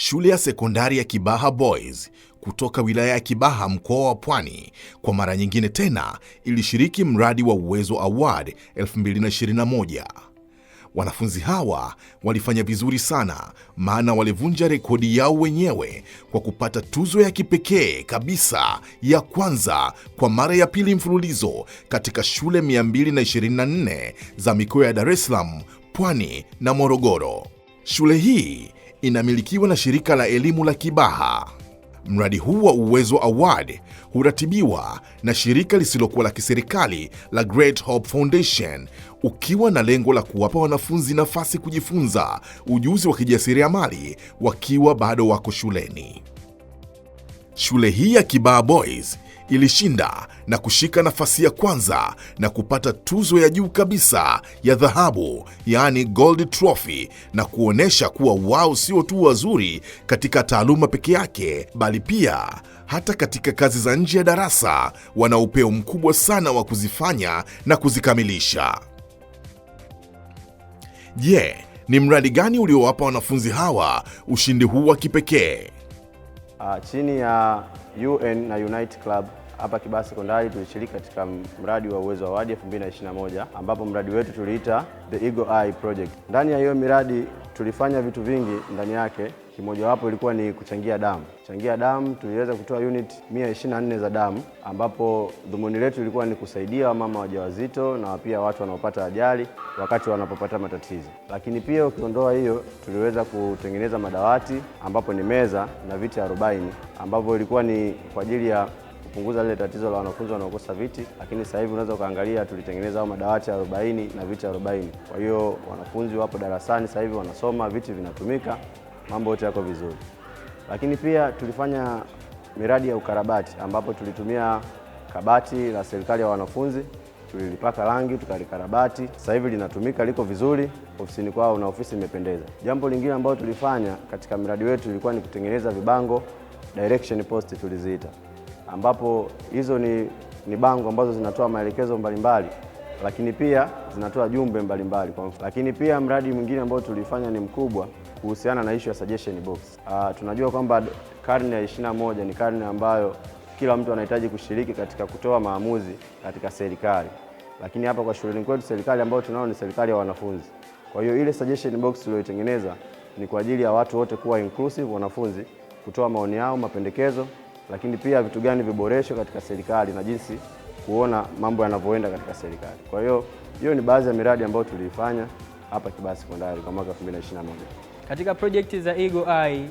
Shule ya sekondari ya Kibaha Boys kutoka wilaya ya Kibaha mkoa wa Pwani kwa mara nyingine tena ilishiriki mradi wa Uwezo Award 2021. Wanafunzi hawa walifanya vizuri sana, maana walivunja rekodi yao wenyewe kwa kupata tuzo ya kipekee kabisa ya kwanza kwa mara ya pili mfululizo katika shule 224 za mikoa ya Dar es Salaam, Pwani na Morogoro. Shule hii inamilikiwa na shirika la elimu la Kibaha. Mradi huu wa Uwezo Award huratibiwa na shirika lisilokuwa la kiserikali la Great Hope Foundation, ukiwa na lengo la kuwapa wanafunzi nafasi kujifunza ujuzi wa kijasiriamali wakiwa bado wako shuleni. Shule hii ya Kibaha Boys ilishinda na kushika nafasi ya kwanza na kupata tuzo ya juu kabisa ya dhahabu, yaani Gold Trophy, na kuonesha kuwa wao sio tu wazuri katika taaluma peke yake, bali pia hata katika kazi za nje ya darasa wana upeo mkubwa sana wa kuzifanya na kuzikamilisha. Je, ni mradi gani uliowapa wanafunzi hawa ushindi huu wa kipekee? Chini ya UN na Unite Club hapa Kibaha Sekondari tulishiriki katika mradi wa Uwezo Award 2021, ambapo mradi wetu tuliita The Eagle Eye Project. Ndani ya hiyo miradi tulifanya vitu vingi ndani yake. Kimojawapo ilikuwa ni kuchangia damu. Kuchangia damu, tuliweza kutoa unit 124 za damu, ambapo dhumuni letu ilikuwa ni kusaidia wamama wajawazito na pia watu wanaopata ajali wakati wanapopata matatizo. Lakini pia ukiondoa hiyo, tuliweza kutengeneza madawati ambapo ni meza na viti 40, ambapo ilikuwa ni kwa ajili ya kupunguza lile tatizo la wanafunzi wanaokosa viti. Lakini sasa hivi unaweza ukaangalia tulitengeneza hao madawati 40 na viti 40. Kwa hiyo wanafunzi wapo darasani sasa hivi wanasoma, viti vinatumika, mambo yote yako vizuri. Lakini pia tulifanya miradi ya ukarabati, ambapo tulitumia kabati la serikali ya wanafunzi, tulilipaka rangi, tukalikarabati. Sasa hivi linatumika, liko vizuri ofisini kwao na ofisi imependeza. Jambo lingine ambalo tulifanya katika miradi wetu ilikuwa ni kutengeneza vibango, direction post tuliziita, ambapo hizo ni bango ambazo zinatoa maelekezo mbalimbali, lakini pia zinatoa jumbe mbalimbali. Lakini pia mradi mwingine ambao tulifanya ni mkubwa kuhusiana na issue ya suggestion box. Tunajua kwamba karne ya 21 ni karne ambayo kila mtu anahitaji kushiriki katika kutoa maamuzi katika serikali. Lakini hapa kwa shuleni kwetu, serikali ambayo tunao ni serikali ya wanafunzi. Kwa hiyo ile suggestion box tuliyotengeneza ni kwa ajili ya watu wote kuwa inclusive, wanafunzi kutoa maoni yao, mapendekezo, lakini pia vitu gani viboreshwe katika serikali na jinsi kuona mambo yanavyoenda katika serikali. Kwa hiyo ni baadhi ya miradi ambayo tuliifanya hapa Kibaha Sekondari kwa mwaka 2021. Katika project za Eagle Eye,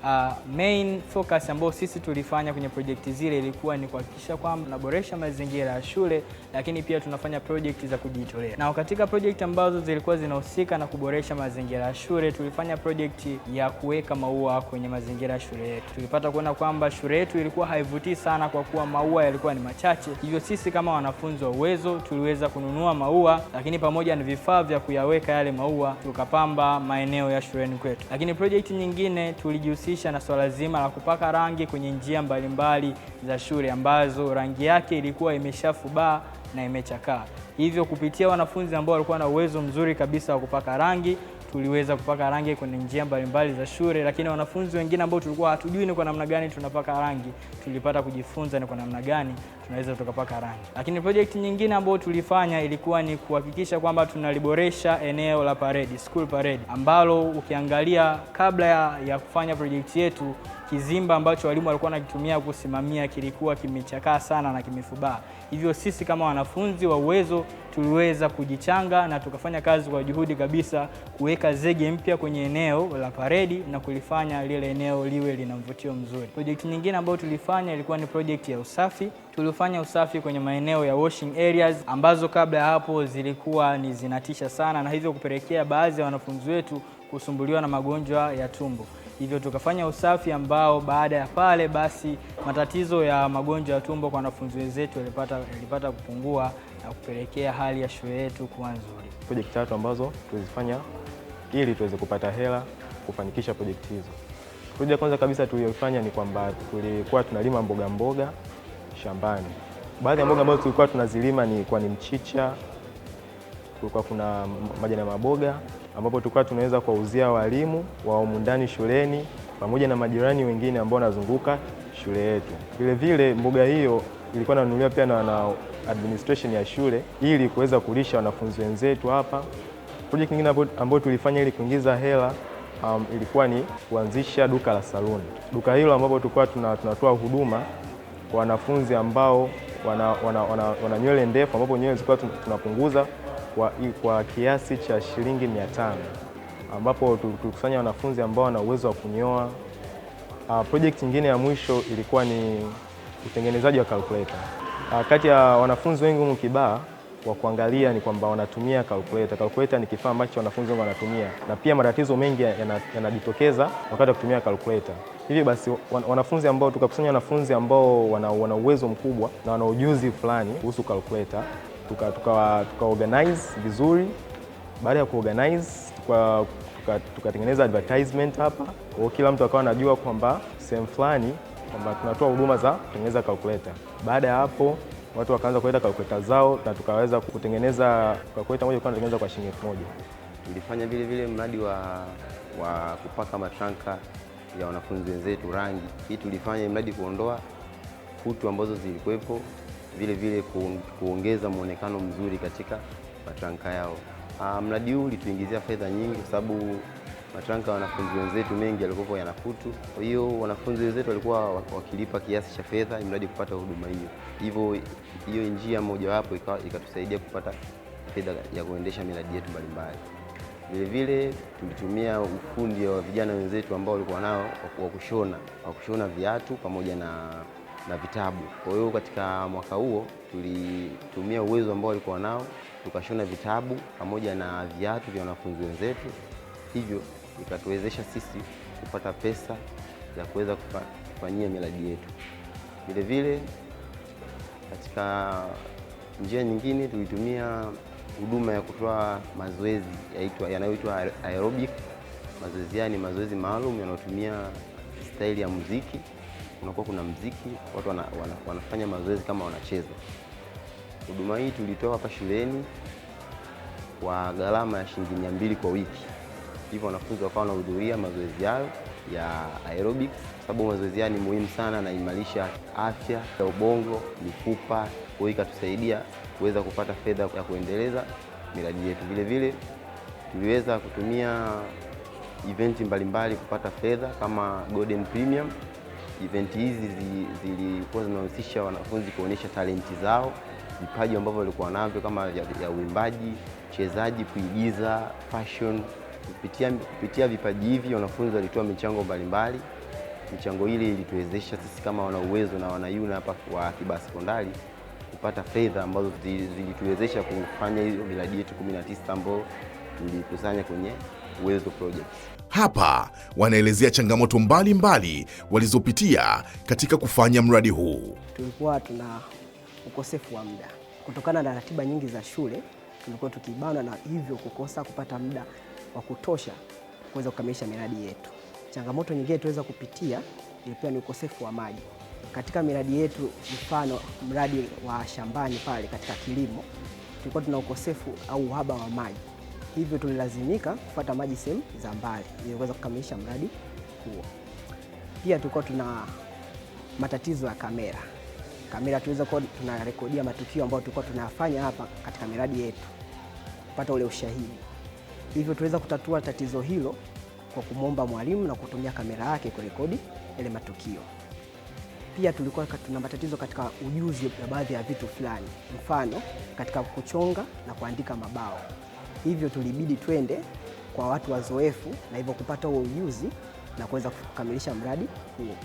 main focus ambayo sisi tulifanya kwenye project zile ilikuwa ni kuhakikisha kwamba tunaboresha mazingira ya shule, lakini pia tunafanya project za kujitolea. Na katika project ambazo zilikuwa zinahusika na kuboresha mazingira ya shule, tulifanya project ya kuweka maua kwenye mazingira ya shule yetu. Tulipata kuona kwamba shule yetu ilikuwa haivutii sana kwa kuwa maua yalikuwa ni machache. Hivyo sisi kama wanafunzi wa Uwezo tuliweza kununua maua, lakini pamoja na vifaa vya kuyaweka yale maua, tukapamba maeneo ya shuleni kwetu. Lakini project nyingine tulijihusisha na swala zima la kupaka rangi kwenye njia mbalimbali za shule ambazo rangi yake ilikuwa imeshafubaa na imechakaa. Hivyo kupitia wanafunzi ambao walikuwa na uwezo mzuri kabisa wa kupaka rangi, tuliweza kupaka rangi kwenye njia mbalimbali za shule. Lakini wanafunzi wengine ambao tulikuwa hatujui ni kwa namna gani tunapaka rangi, tulipata kujifunza ni kwa namna gani tunaweza tukapaka rangi. Lakini project nyingine ambayo tulifanya ilikuwa ni kuhakikisha kwamba tunaliboresha eneo la parade, school parade, ambalo ukiangalia kabla ya kufanya project yetu, kizimba ambacho walimu walikuwa wanakitumia kusimamia kilikuwa kimechakaa sana na kimefubaa. Hivyo sisi kama wanafunzi wa Uwezo tuliweza kujichanga na tukafanya kazi kwa juhudi kabisa kuweka zege mpya kwenye eneo la paredi na kulifanya lile eneo liwe lina mvutio mzuri. Project nyingine ambayo tulifanya ilikuwa ni project ya usafi. Tulifanya usafi kwenye maeneo ya washing areas ambazo kabla ya hapo zilikuwa ni zinatisha sana, na hivyo kupelekea baadhi ya wanafunzi wetu kusumbuliwa na magonjwa ya tumbo. Hivyo tukafanya usafi ambao baada ya pale basi matatizo ya magonjwa ya tumbo kwa wanafunzi wetu yalipata kupungua na kupelekea hali ya shule yetu kuwa nzuri. Project tatu ambazo tulizifanya ili tuweze kupata hela kufanikisha project hizo. Project ya kwanza kabisa tuliyofanya ni kwamba tulikuwa tunalima mboga shambani. Baadhi ya mboga ambazo tulikuwa tunazilima ni mchicha, kulikuwa kuna majani ya maboga, ambapo tulikuwa tunaweza kuwauzia walimu wa humu ndani shuleni pamoja na majirani wengine ambao wanazunguka shule yetu. Vile vile mboga hiyo ilikuwa inanunuliwa pia na administration ya shule ili kuweza kulisha wanafunzi wenzetu hapa. Project nyingine ambayo tulifanya ili kuingiza hela ilikuwa ni kuanzisha duka la saluni. Duka hilo ambapo tulikuwa tunatoa huduma kwa wanafunzi ambao wana nywele ndefu, ambapo nywele zilikuwa tunapunguza kwa kiasi cha shilingi 500, ambapo tulikusanya wanafunzi ambao wana uwezo wa kunyoa. Project nyingine ya mwisho ilikuwa ni utengenezaji wa calculator. Kati ya wanafunzi wengi humu Kibaha wa kuangalia ni kwamba wanatumia calculator. Calculator ni kifaa ambacho wanafunzi wengi wanatumia, na pia matatizo mengi yanajitokeza wakati wa kutumia calculator. Hivi basi tukakusanya wanafunzi ambao wana uwezo mkubwa na wana ujuzi fulani kuhusu calculator, tuka organize vizuri. Baada ya kuorganize tukatengeneza advertisement hapa, kwa kila mtu akawa anajua kwamba sehemu fulani kwamba tunatoa huduma za kutengeneza calculator. Baada ya hapo watu wakaanza kuleta calculator zao na tukaweza kutengeneza calculator moja kutengeneza kwa shilingi 1000. Tulifanya vile mradi wa kupaka matranka ya wanafunzi wenzetu rangi. Hii tulifanya mradi kuondoa kutu ambazo zilikuwepo, vile kuongeza muonekano mzuri katika matranka yao. Mradi huu ulituingizia fedha nyingi kwa sababu matranka ya wanafunzi wenzetu mengi yalikuwa yana kutu. Kwa hiyo wanafunzi wenzetu walikuwa wakilipa kiasi cha fedha ili mradi kupata huduma hiyo. Hivyo hiyo njia mojawapo ikatusaidia kupata fedha ya kuendesha miradi yetu mbalimbali. Vile tulitumia ufundi wa vijana wenzetu ambao walikuwa nao wa kushona viatu pamoja na vitabu. Kwa hiyo katika mwaka huo tulitumia uwezo ambao walikuwa nao tukashona vitabu pamoja na viatu vya wanafunzi wenzetu. Hivyo ikatuwezesha sisi kupata pesa ya kuweza kufanyia miradi yetu. Vile katika njia nyingine tulitumia huduma ya kutoa mazoezi yanayoitwa aerobic. Mazoezi haya ni mazoezi maalum yanayotumia staili ya muziki. Kunakuwa kuna muziki, watu wanafanya mazoezi kama wanacheza. Huduma hii tulitoa hapa shuleni kwa gharama ya shilingi 200 kwa wiki. Hivyo wanafunzi wakawa wanahudhuria mazoezi hayo ya aerobic, sababu mazoezi haya ni muhimu sana na imarisha afya ya ubongo, mifupa. Kwa hiyo ikatusaidia kuweza kupata fedha ya kuendeleza miradi yetu. Vile tuliweza kutumia event mbalimbali kupata fedha kama Golden Premium. Event hizi zilikuwa zinahusisha wanafunzi kuonyesha talenti zao, vipaji ambavyo walikuwa navyo kama ya uimbaji, uchezaji, kuigiza, fashion. Kupitia vipaji hivi wanafunzi walitoa michango mbalimbali. Michango ile ilituwezesha sisi kama wana uwezo na wanayuna hapa wa Kibaha Sekondari kupata fedha ambazo zilituwezesha kufanya hiyo miradi yetu 19 ambayo tulikusanya kwenye Uwezo Project. Hapa wanaelezea changamoto mbalimbali walizopitia katika kufanya mradi huu. Tulikuwa tuna ukosefu wa muda kutokana na ratiba nyingi za shule, tulikuwa tukibana na hivyo kukosa kupata muda wa kutosha kuweza kukamilisha miradi yetu. Changamoto nyingine tuweza kupitia ilikuwa ni ukosefu wa maji katika miradi yetu. Mfano mradi wa shambani pale katika kilimo, tulikuwa tuna ukosefu au uhaba wa maji, hivyo tulilazimika kufuata maji sehemu za mbali ili kuweza kukamilisha mradi huo. Pia tulikuwa tuna matatizo ya kamera. Tuweza kuwa tunarekodia matukio ambayo tulikuwa tunayafanya hapa katika miradi yetu, kupata ule ushahidi. Hivyo tuweza kutatua tatizo hilo kwa kumwomba mwalimu na kutumia kamera yake kurekodi ile matukio. Pia tulikuwa tuna matatizo katika ujuzi wa baadhi ya vitu fulani, mfano katika kuchonga na kuandika mabao. Hivyo tulibidi twende kwa watu wazoefu na hivyo kupata huo ujuzi na kuweza kukamilisha mradi huo.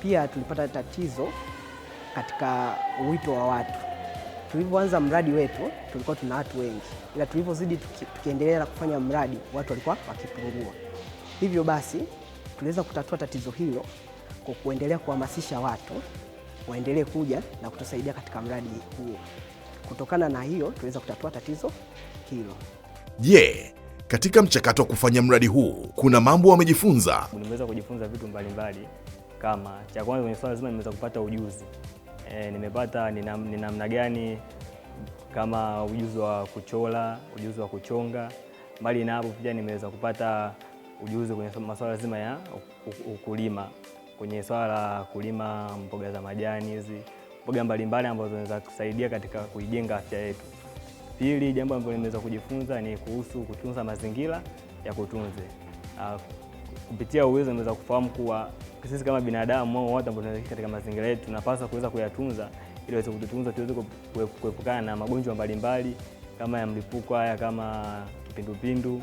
Pia tulipata tatizo katika wito wa watu. Tulivyoanza mradi wetu tulikuwa tuna watu wengi, ila tulivyozidi tukiendelea kufanya mradi watu walikuwa wakipungua. Hivyo basi tuliweza kutatua tatizo hilo kwa kuendelea kuhamasisha watu waendelee kuja na kutusaidia katika mradi huo. Kutokana na hiyo tuliweza kutatua tatizo hilo. Je, katika mchakato wa kufanya mradi huu kuna mambo wamejifunza? Nimeweza kujifunza vitu mbalimbali, kama cha kwanza kwenye swala zima nimeweza kupata ujuzi. Nimepata ni namna gani kama ujuzi wa kuchora, ujuzi wa kuchonga. Mbali na hapo pia nimeweza kupata ujuzi kwenye masuala zima ya ukulima, kwenye swala la kulima mboga za majani, hizi mboga mbalimbali ambazo zinaweza kusaidia katika kuijenga afya yetu. Pili, jambo ambalo nimeweza kujifunza ni kuhusu kutunza mazingira ya kutunze. Kupitia uwezo nimeweza kufahamu kuwa sisi kama binadamu au watu ambao tunaishi katika mazingira yetu tunapaswa kuweza kuyatunza ili waweze kututunza, tuweze kuepukana na magonjwa mbalimbali kama ya mlipuko haya kama kipindupindu.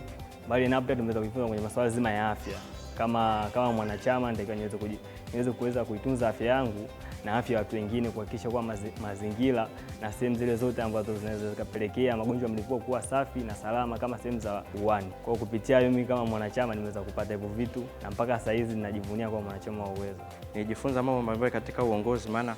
Bali na hapo tumeweza kujifunza kwenye masuala zima ya afya. Kama mwanachama ndio niweze kuweza kuitunza afya yangu na afya ya watu wengine, kuhakikisha kwa mazingira na sehemu zile zote ambazo zinaweza zikapelekea magonjwa ya mlipuko kuwa safi na salama kama sehemu za uwani. Kwa kupitia mimi kama mwanachama nimeweza kupata hivyo vitu na mpaka sasa hizi ninajivunia kwa mwanachama wa Uwezo. Nilijifunza mambo mbalimbali katika uongozi, maana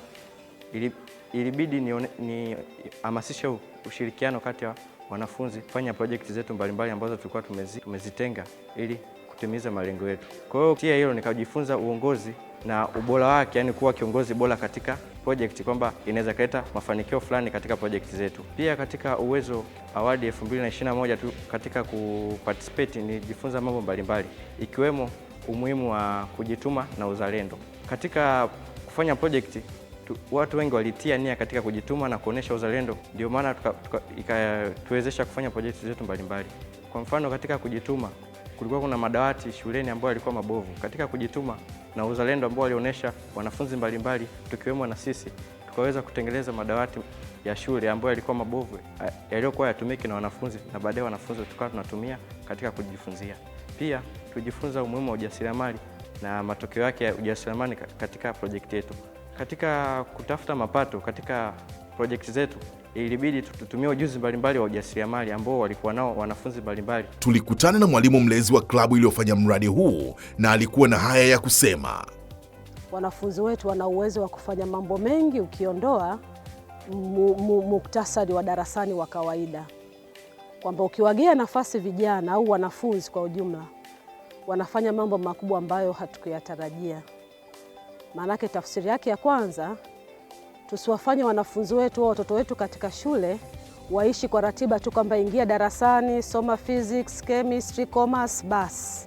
ilibidi ni hamasisha ushirikiano kati ya wanafunzi kufanya project zetu mbalimbali ambazo tulikuwa tumezitenga ili kutimiza malengo yetu. Kwa hiyo pia hilo nikajifunza uongozi na ubora wake, yani kuwa kiongozi bora katika project, kwamba inaweza kuleta mafanikio fulani katika project zetu. Pia katika Uwezo Award 2021 tu katika kuparticipate nilijifunza mambo mbalimbali ikiwemo umuhimu wa kujituma na uzalendo. Katika kufanya project watu wengi walitia nia katika kujituma na kuonesha uzalendo, ndio maana ikatuwezesha kufanya project zetu mbalimbali. Kwa mfano, katika kujituma kulikuwa kuna madawati shuleni ambayo yalikuwa mabovu. Katika kujituma na uzalendo ambao walionyesha wanafunzi mbalimbali tukiwemo na sisi, tukaweza kutengeneza madawati ya shule ambayo yalikuwa mabovu yaliyokuwa yatumiki na wanafunzi, na baadaye wanafunzi tukawa tunatumia katika kujifunzia. Pia tujifunza umuhimu wa ujasiriamali na matokeo yake ya ujasiriamali katika project yetu. Katika kutafuta mapato katika project zetu ilibidi tutumie ujuzi mbalimbali wa ujasiriamali ambao walikuwa nao wanafunzi mbalimbali. Tulikutana na mwalimu mlezi wa klabu iliyofanya mradi huu na alikuwa na haya ya kusema. Wanafunzi wetu wana uwezo wa kufanya mambo mengi ukiondoa muktasari wa darasani wa kawaida, kwamba ukiwagia nafasi vijana au wanafunzi kwa ujumla wanafanya mambo makubwa ambayo hatukuyatarajia. Maanake tafsiri yake ya kwanza, tusiwafanye wanafunzi wetu au watoto wetu katika shule waishi kwa ratiba tu kwamba ingia darasani, soma physics, chemistry, commerce basi.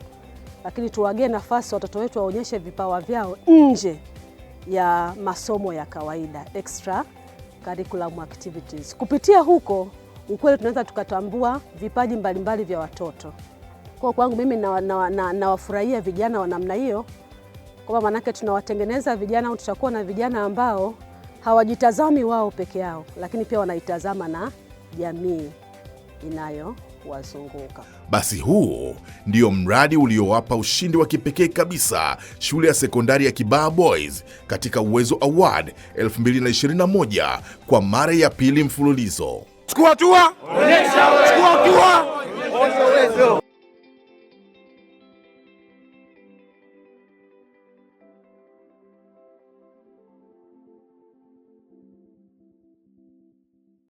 Lakini tuwagie nafasi watoto wetu waonyeshe vipawa vyao nje ya masomo ya kawaida, extra curriculum activities. Kupitia huko ukweli tunaweza tukatambua vipaji mbalimbali vya watoto. Kwa kwangu mimi nawafurahia vijana wa namna hiyo, kwa maana tunawatengeneza vijana au tutakuwa na vijana ambao hawajitazami wao peke yao, lakini pia wanaitazama na jamii inayowazunguka. Basi huu ndio mradi uliowapa ushindi wa kipekee kabisa shule ya sekondari ya Kibaha Boys katika Uwezo Award 2021 kwa mara ya pili mfululizo. Chukua hatua! Chukua hatua!